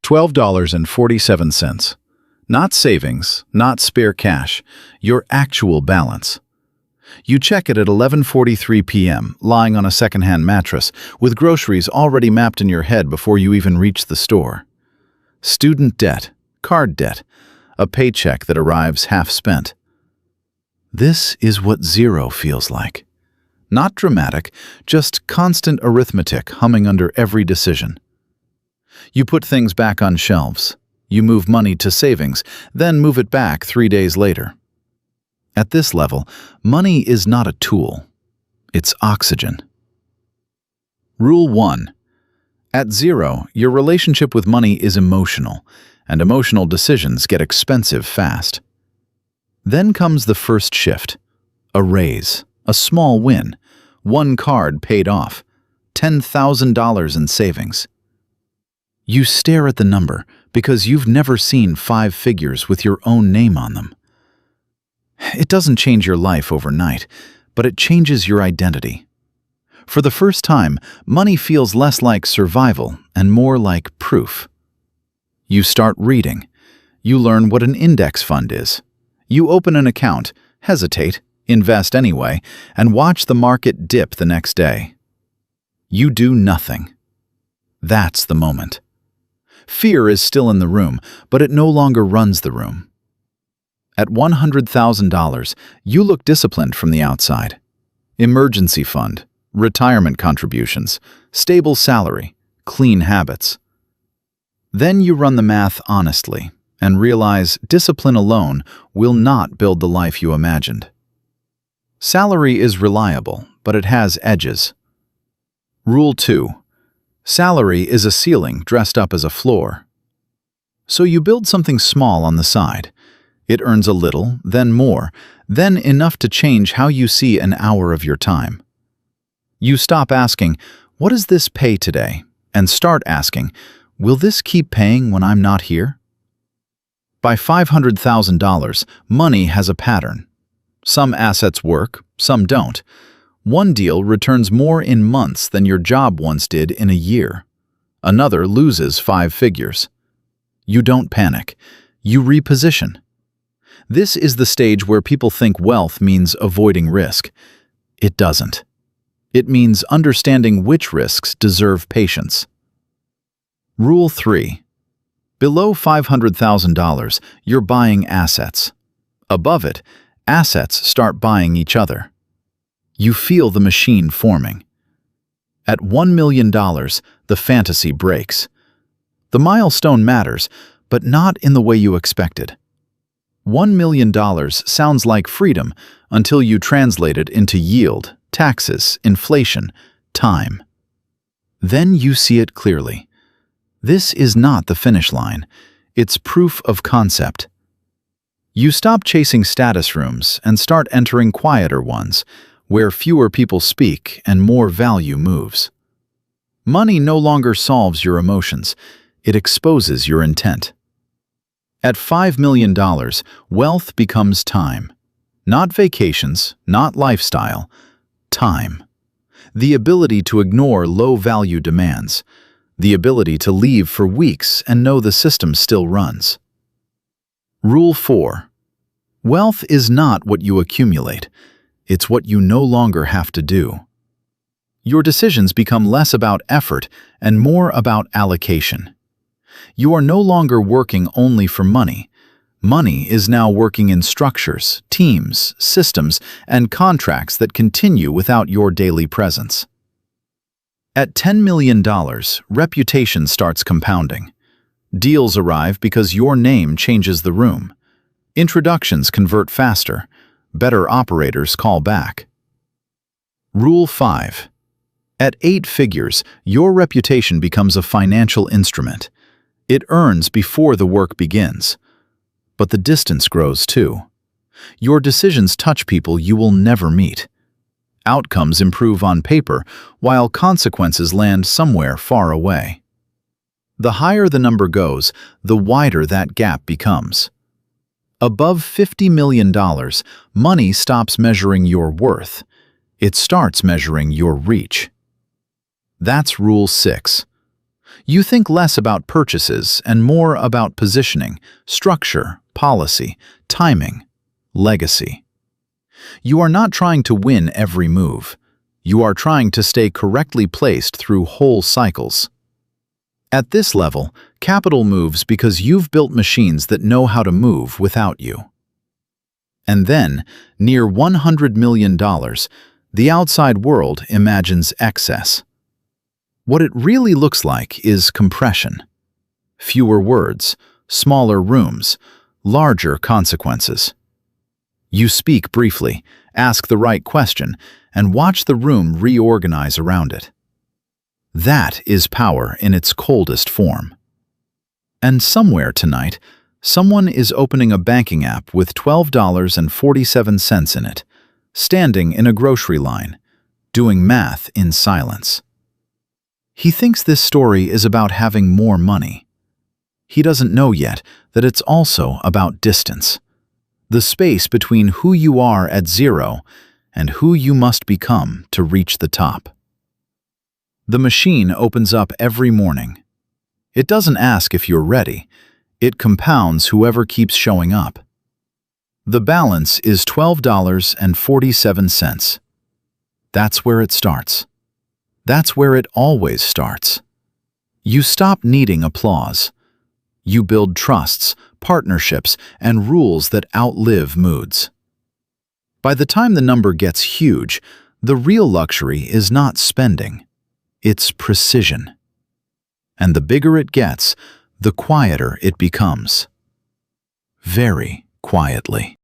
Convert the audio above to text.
$12.47. Not savings, not spare cash, your actual balance. You check it at 11:43 p.m., lying on a secondhand mattress, with groceries already mapped in your head before you even reach the store. Student debt, card debt, a paycheck that arrives half spent. This is what zero feels like. Not dramatic, just constant arithmetic humming under every decision. You put things back on shelves. You move money to savings, then move it back 3 days later. At this level, money is not a tool. It's oxygen. Rule 1. At zero, your relationship with money is emotional, and emotional decisions get expensive fast. Then comes the first shift. A raise, a small win, one card paid off, $10,000 in savings. You stare at the number because you've never seen 5 figures with your own name on them. It doesn't change your life overnight, but it changes your identity. For the first time, money feels less like survival and more like proof. You start reading. You learn what an index fund is. You open an account, hesitate, invest anyway, and watch the market dip the next day. You do nothing. That's the moment. Fear is still in the room, but it no longer runs the room. At $100,000, you look disciplined from the outside. Emergency fund, retirement contributions, stable salary, clean habits. Then you run the math honestly and realize discipline alone will not build the life you imagined. Salary is reliable, but it has edges. Rule 2. Salary is a ceiling dressed up as a floor. So you build something small on the side. It earns a little, then more, then enough to change how you see an hour of your time. You stop asking, "What does this pay today?" and start asking, "Will this keep paying when I'm not here?" By $500,000, money has a pattern. Some assets work, some don't. One deal returns more in months than your job once did in a year. Another loses 5 figures. You don't panic. You reposition. This is the stage where people think wealth means avoiding risk. It doesn't. It means understanding which risks deserve patience. Rule 3. Below $500,000, you're buying assets. Above it, assets start buying each other. You feel the machine forming. At $1 million, the fantasy breaks. The milestone matters, but not in the way you expected. $1 million sounds like freedom until you translate it into yield, taxes, inflation, time. Then you see it clearly. This is not the finish line. It's proof of concept. You stop chasing status rooms and start entering quieter ones, where fewer people speak and more value moves. Money no longer solves your emotions. It exposes your intent. At $5 million, wealth becomes time. Not vacations, not lifestyle, time. The ability to ignore low-value demands. The ability to leave for weeks and know the system still runs. Rule 4. Wealth is not what you accumulate. It's what you no longer have to do. Your decisions become less about effort and more about allocation. You are no longer working only for money. Money is now working in structures, teams, systems, and contracts that continue without your daily presence. At $10 million, reputation starts compounding. Deals arrive because your name changes the room. Introductions convert faster. Better operators call back. Rule 5. At 8 figures, your reputation becomes a financial instrument. It earns before the work begins. But the distance grows too. Your decisions touch people you will never meet. Outcomes improve on paper, while consequences land somewhere far away. The higher the number goes, the wider that gap becomes. Above $50 million, money stops measuring your worth. It starts measuring your reach. That's Rule 6. You think less about purchases and more about positioning, structure, policy, timing, legacy. You are not trying to win every move. You are trying to stay correctly placed through whole cycles. At this level, capital moves because you've built machines that know how to move without you. And then, near $100 million, the outside world imagines excess. What it really looks like is compression. Fewer words, smaller rooms, larger consequences. You speak briefly, ask the right question, and watch the room reorganize around it. That is power in its coldest form. And somewhere tonight, someone is opening a banking app with $12.47 in it, standing in a grocery line, doing math in silence. He thinks this story is about having more money. He doesn't know yet that it's also about distance, the space between who you are at zero and who you must become to reach the top. The machine opens up every morning. It doesn't ask if you're ready. It compounds whoever keeps showing up. The balance is $12.47. That's where it starts. That's where it always starts. You stop needing applause. You build trusts, partnerships, and rules that outlive moods. By the time the number gets huge, the real luxury is not spending. It's precision. And the bigger it gets, the quieter it becomes. Very quietly.